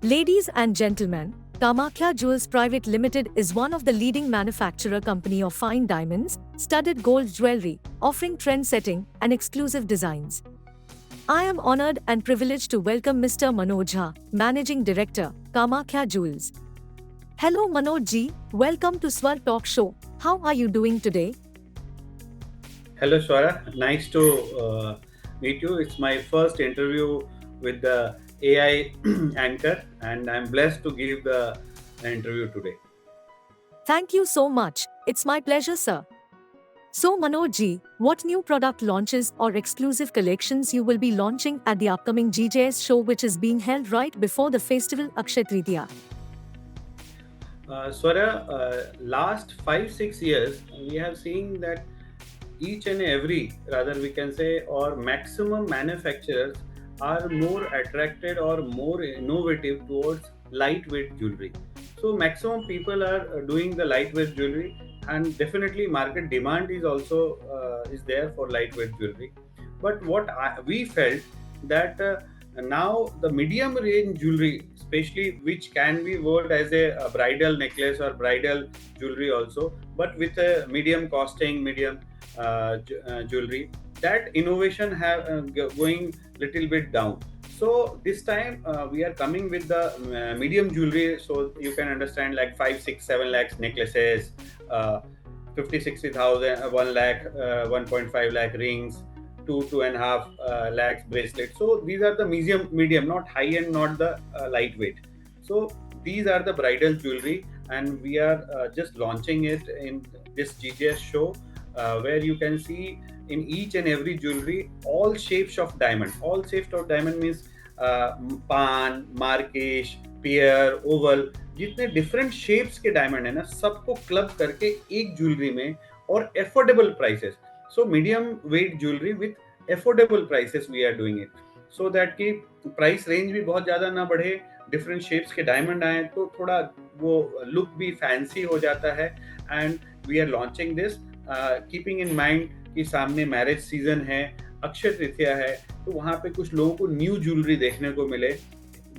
Ladies and gentlemen, Kamakhya Jewels Private Limited is one of the leading manufacturer company of fine diamonds, studded gold jewelry, offering trend-setting and exclusive designs. I am honored and privileged to welcome Mr. Manoj Jha, Managing Director, Kamakhya Jewels. Hello Manoj ji, welcome to Swar Talk Show. How are you doing today? Hello, Swara. Nice to meet you. It's my first interview with the AI anchor, and I'm blessed to give the interview today. Thank you so much. It's my pleasure, sir. So Manoj ji, what new product launches or exclusive collections you will be launching at the upcoming GJS show which is being held right before the festival Akshaya Tritiya? Swara, last 5-6 years, we have seen that each and every, rather we can say, or maximum manufacturers are more attracted or more innovative towards lightweight jewelry. So maximum people are doing the lightweight jewelry, and definitely market demand is also is there for lightweight jewelry. But we felt that now the medium range jewelry, especially which can be worn as a bridal necklace or bridal jewelry also, but with a medium costing, medium jewelry, that innovation have going little bit down. So this time we are coming with the medium jewelry, so you can understand like 5 6 7 lakhs necklaces, uh, 50 60,000, 1 lakh, 1.5 lakh rings, 2.5 lakhs bracelets. So these are the medium, not high end, not the lightweight. So these are the bridal jewelry, and we are just launching it in this GJS show, where you can see in each and every jewelry all shapes of diamond. All shapes of diamond means पान, marquise, pear, oval, जितने different shapes के diamond है ना, सबको club करके एक jewellery में, और affordable prices. So medium weight jewellery with affordable prices we are doing it, so that कि प्राइस रेंज भी बहुत ज़्यादा ना बढ़े, डिफरेंट शेप्स के डायमंड आए तो थोड़ा वो लुक भी फैंसी हो जाता है. And we are launching this keeping in mind कि सामने मैरिज सीजन है, अक्षय तृतीया है, तो वहाँ पे कुछ लोगों को न्यू ज्वेलरी देखने को मिले,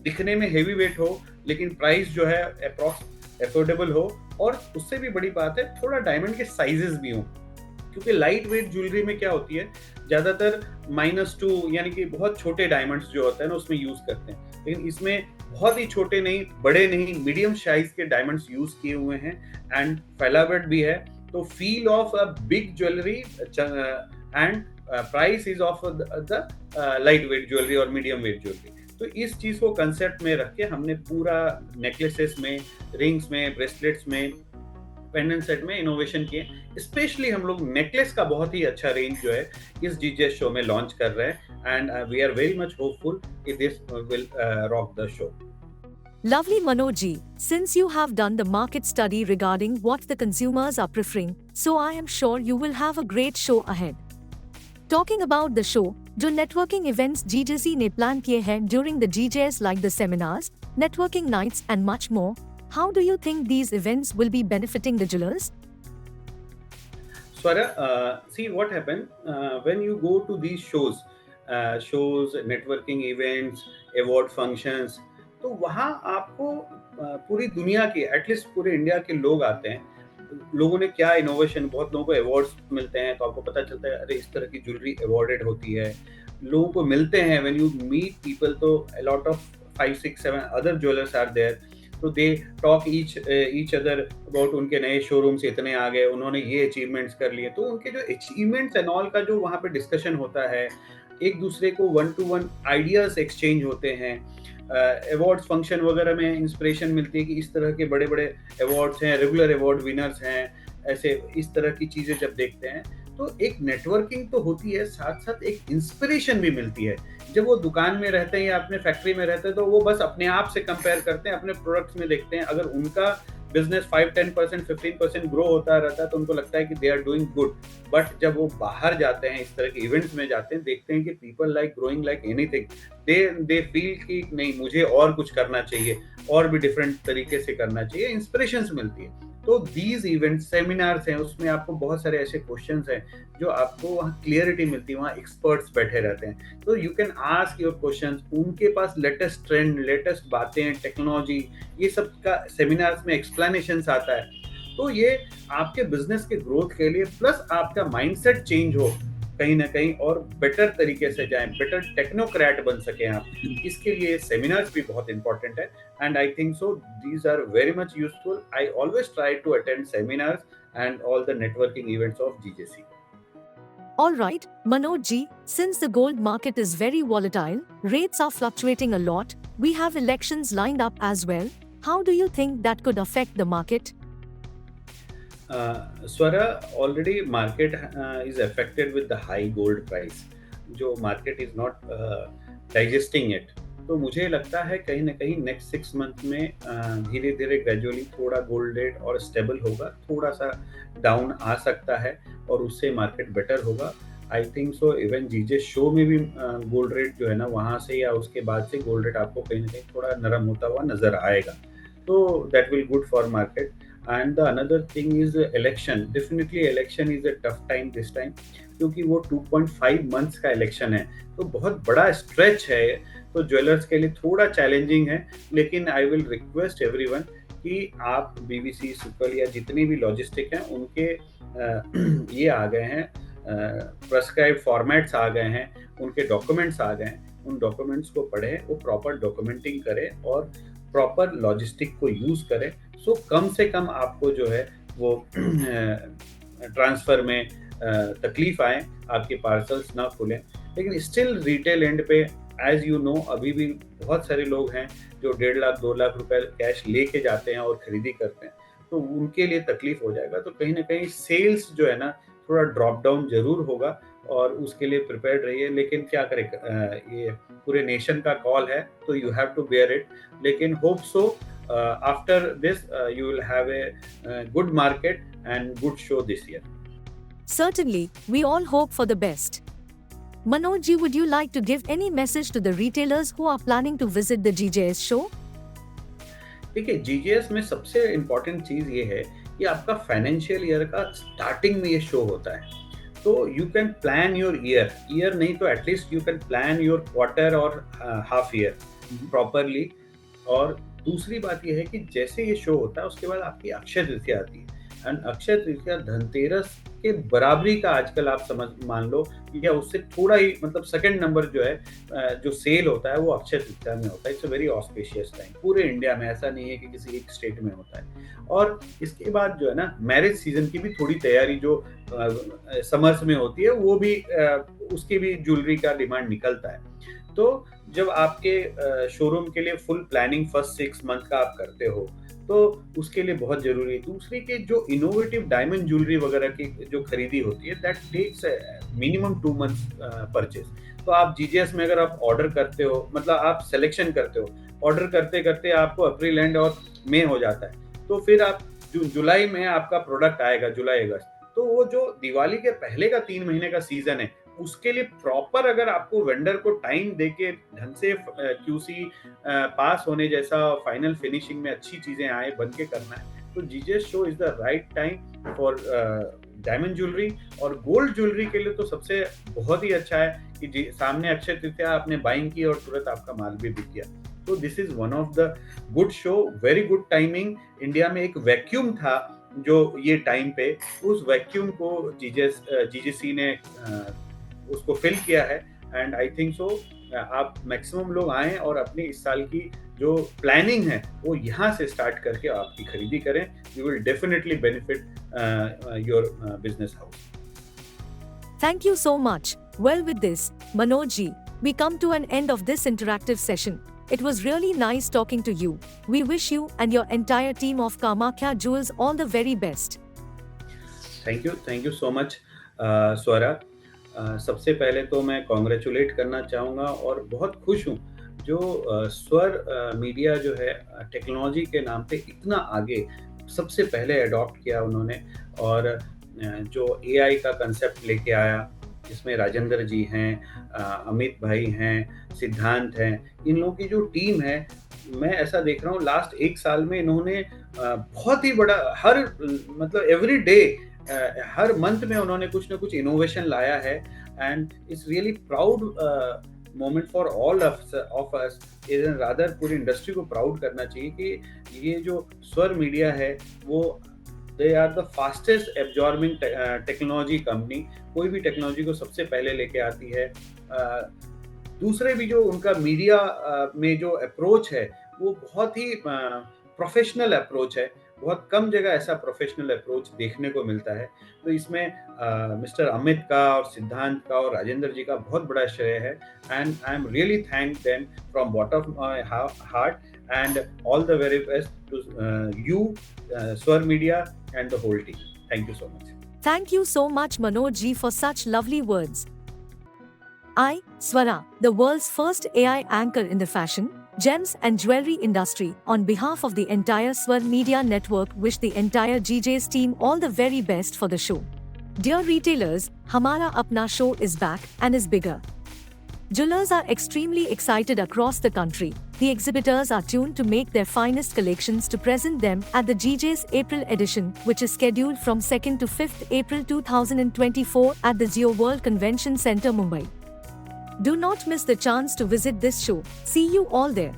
दिखने में हेवी वेट हो लेकिन प्राइस जो है अप्रॉक्स एफोर्डेबल हो, और उससे भी बड़ी बात है थोड़ा डायमंड के साइजेस भी हों. क्योंकि लाइट वेट ज्वेलरी में क्या होती है, ज़्यादातर -2 यानी कि बहुत छोटे डायमंड्स जो होते हैं ना उसमें यूज़ करते हैं, लेकिन इसमें बहुत ही छोटे नहीं, बड़े नहीं, मीडियम साइज के डायमंड्स यूज़ किए हुए हैं, एंड फैलावेट भी है. तो feel of a big jewellery and price is of the light weight jewellery और मीडियम वेट ज्वेलरी. तो इस चीज को कंसेप्ट में रख के हमने पूरा नेकलेसेस में, रिंग्स में, ब्रेसलेट्स में, पेंडेंट सेट में इनोवेशन किए. स्पेशली हम लोग नेकलेस का बहुत ही अच्छा रेंज जो है इस जीजेएस शो में लॉन्च कर रहे हैं, and we are very much hopeful कि this will rock the show. Lovely Manoj ji, since you have done the market study regarding what the consumers are preferring, so I am sure you will have a great show ahead. Talking about the show, जो networking events GJC ने plan किए हैं during the GJS like the seminars, networking nights and much more, how do you think these events will be benefiting the jewelers? Swara, see what happened when you go to these shows, networking events, award functions. तो वहाँ आपको पूरी दुनिया के, at least पूरे India के लोग आते हैं. लोगों ने क्या इनोवेशन, बहुत लोगों को अवार्ड्स मिलते हैं, तो आपको पता चलता है अरे इस तरह की ज्वेलरी अवार्डेड होती है. लोगों को मिलते हैं, व्हेन यू मीट पीपल, तो a lot of 5 6 7 other jewellers are there, तो they talk each other about उनके नए शोरूम से इतने आ गए, उन्होंने ये अचीवमेंट्स कर लिए. तो उनके जो अचीवमेंट्स एंड ऑल का जो वहाँ पे डिस्कशन होता है, एक दूसरे को 1-to-1 आइडियाज एक्सचेंज होते हैं. अवार्ड्स फंक्शन वगैरह में इंस्पिरेशन मिलती है कि इस तरह के बड़े बड़े अवार्ड्स हैं, रेगुलर अवार्ड विनर्स हैं, ऐसे इस तरह की चीज़ें जब देखते हैं तो एक नेटवर्किंग तो होती है, साथ साथ एक इंस्पिरेशन भी मिलती है. जब वो दुकान में रहते हैं या अपने फैक्ट्री में रहते हैं तो वो बस अपने आप से कंपेयर करते हैं, अपने प्रोडक्ट्स में देखते हैं. अगर उनका बिजनेस 5-10% 15% ग्रो होता रहता है तो उनको लगता है कि they are doing good. But जब वो बाहर जाते हैं, इस तरह के इवेंट्स में जाते हैं, देखते हैं कि people like growing like anything, they feel कि नहीं, मुझे और कुछ करना चाहिए, और भी डिफरेंट तरीके से करना चाहिए, इंस्पिरेशंस मिलती है. तो दीज इवेंट सेमिनार्स हैं, उसमें आपको बहुत सारे ऐसे क्वेश्चंस हैं जो आपको वहाँ क्लियरिटी मिलती है, वहाँ एक्सपर्ट्स बैठे रहते हैं, तो you can ask your questions, उनके पास लेटेस्ट ट्रेंड, लेटेस्ट बातें, टेक्नोलॉजी, ये सब का सेमिनार्स में एक्सप्लेनेशंस आता है। तो ये आपके बिजनेस के ग्रोथ के लिए, प्लस आपका माइंडसेट चेंज हो कहीं ना कहीं, और बेटर तरीके से जाएं, बेटर टेक्नोक्रेट बन सकें आप, इसके लिए सेमिनार्स भी बहुत इंपॉर्टेंट है। And I think so these are very much useful. I always try to attend seminars and all the networking events of GJC. Alright, Manoj ji, since the gold market is very volatile, rates are fluctuating a lot, we have elections lined up as well. How do you think that could affect the market? Swara, already market is affected with the high gold price. जो market is not digesting it. तो मुझे लगता है कहीं ना कहीं next 6 month में धीरे धीरे ग्रेजुअली थोड़ा गोल्ड रेट और स्टेबल होगा, थोड़ा सा डाउन आ सकता है और उससे मार्केट बेटर होगा। I think so even GJ show में भी गोल्ड रेट जो है ना, वहाँ से या उसके बाद से गोल्ड रेट आपको कहीं ना कहीं थोड़ा नरम होता हुआ नजर आएगा, तो that will good for market. And the another thing is election, definitely election is a tough time this time, क्योंकि वो 2.5 मंथ्स का इलेक्शन है, तो बहुत बड़ा स्ट्रेच है, तो ज्वेलर्स के लिए थोड़ा चैलेंजिंग है। लेकिन आई विल रिक्वेस्ट एवरीवन कि आप बीवीसी, सुकल या जितने भी लॉजिस्टिक हैं उनके ये आ गए हैं, प्रेस्क्राइब फॉर्मेट्स आ गए हैं, उनके डॉक्यूमेंट्स आ गए हैं, उन डॉक्यूमेंट्स को पढ़ें, वो प्रॉपर डॉक्यूमेंटिंग करें और प्रॉपर लॉजिस्टिक को यूज करें। सो कम से कम आपको जो है वो ट्रांसफर में तकलीफ आए, आपके पार्सल्स ना खुलें। लेकिन स्टिल रिटेल एंड पे एज यू नो अभी भी बहुत सारे लोग हैं जो 1.5 लाख 2 लाख रुपए कैश लेके जाते हैं और खरीदी करते हैं, तो उनके लिए तकलीफ हो जाएगा। तो कहीं ना कहीं सेल्स जो है ना थोड़ा ड्रॉप डाउन जरूर होगा, और उसके लिए प्रिपेयर्ड रहिए। लेकिन क्या करें, ये पूरे नेशन का कॉल है, तो you have to bear it. लेकिन hope so after this you will have a good market and good show this year. Certainly, we all hope for the best. Manoj ji, would you like to give any message to the retailers who are planning to visit the GJS show? देखिए, GGS में सबसे important चीज़ ये है कि आपका financial year का starting में ये शो होता है, तो you can plan your year नहीं तो at least you can plan your quarter और हाफ ईयर प्रॉपरली। और दूसरी बात ये है कि जैसे ये शो होता है उसके बाद आपकी अक्षय तृतीया आती है, एंड अक्षय तृतीया धनतेरस के बराबरी का आजकल आप समझ मान लो, या उससे थोड़ा ही मतलब सेकंड नंबर जो है जो सेल होता है वो अक्षय तृतीया में होता है। It's a very auspicious time पूरे इंडिया में, ऐसा नहीं है कि किसी एक स्टेट में होता है। और इसके बाद जो है ना मैरिज सीजन की भी थोड़ी तैयारी जो समर्स में होती है, वो भी उसकी भी ज्वेलरी का डिमांड निकलता है। तो जब आपके शोरूम के लिए फुल प्लानिंग फर्स्ट 6 मंथ का आप करते हो, तो उसके लिए बहुत जरूरी है। दूसरी के जो इनोवेटिव डायमंड ज्वेलरी वगैरह की जो खरीदी होती है, that takes minimum 2 months purchase. तो आप जीजीएस में अगर आप ऑर्डर करते हो, मतलब आप सिलेक्शन करते हो, ऑर्डर करते करते आपको अप्रैल एंड और मई हो जाता है, तो फिर आप जुलाई में आपका प्रोडक्ट आएगा, जुलाई अगस्त। तो वो जो दिवाली के पहले का 3 महीने का सीजन है, उसके लिए प्रॉपर अगर आपको वेंडर को टाइम देके ढंग से क्यूसी पास होने जैसा फाइनल फिनिशिंग में अच्छी चीजें आए बन के करना है, तो GJS show is the right time for diamond jewellery. और गोल्ड ज्वेलरी के लिए तो सबसे बहुत ही अच्छा है कि सामने अक्षय तृतीया आपने बाइंग की और तुरंत आपका माल भी बिक गया। तो this is one of the good show, very good timing. India में एक वैक्यूम था जो ये टाइम पे, उस वैक्यूम को जीजेसी ने उसको फिल किया है। एंड आई थिंक सो आप मैक्सिमम लोग आएं और अपनी इस साल की जो प्लानिंग है वो यहाँ से स्टार्ट करके आपकी खरीदी करें। You will definitely benefit your business house. Thank you so much. Well, with this, Manoj ji, we come to an end of this interactive session. It was really nice talking to you. We wish you and your entire team of Kamakhya Jewels all the very best. Thank you so much Swara. सबसे पहले तो मैं congratulate करना चाहूँगा और बहुत खुश हूँ जो स्वर मीडिया जो है टेक्नोलॉजी के नाम पे इतना आगे सबसे पहले अडॉप्ट किया उन्होंने, और जो एआई का कंसेप्ट लेके आया, इसमें राजेंद्र जी हैं, अमित भाई हैं, सिद्धांत हैं, इन लोगों की जो टीम है, मैं ऐसा देख रहा हूँ लास्ट 1 साल में इन्होंने बहुत ही बड़ा हर मतलब एवरी डे हर मंथ में उन्होंने कुछ ना कुछ इनोवेशन लाया है and it's really proud moment for all of us, rather पूरी इंडस्ट्री को प्राउड करना चाहिए कि ये जो स्वर मीडिया है वो they are the fastest absorbing technology company, कोई भी टेक्नोलॉजी को सबसे पहले लेके आती है। दूसरे भी जो उनका मीडिया में जो अप्रोच है वो बहुत ही प्रोफेशनल अप्रोच है, बहुत कम जगह ऐसा प्रोफेशनल अप्रोच देखने को मिलता है। तो इसमें मिस्टर अमित का और सिद्धांत का और राजेंद्र जी का बहुत बड़ा श्रेय है and I am really thank them from bottom of my heart and all the very best to you, Swar Media and the whole team. Thank you so much. Thank you so much, Manoj ji, for such lovely words. I, Swara, the world's first AI anchor in the fashion, gems and jewelry industry, on behalf of the entire Swar Media network, wish the entire GJ's team all the very best for the show. Dear retailers, Hamara Apna show is back and is bigger. Jewelers are extremely excited across the country. The exhibitors are tuned to make their finest collections to present them at the GJ's April edition, which is scheduled from 2nd to 5th April 2024 at the Geo World Convention Center, Mumbai. Do not miss the chance to visit this show. See you all there.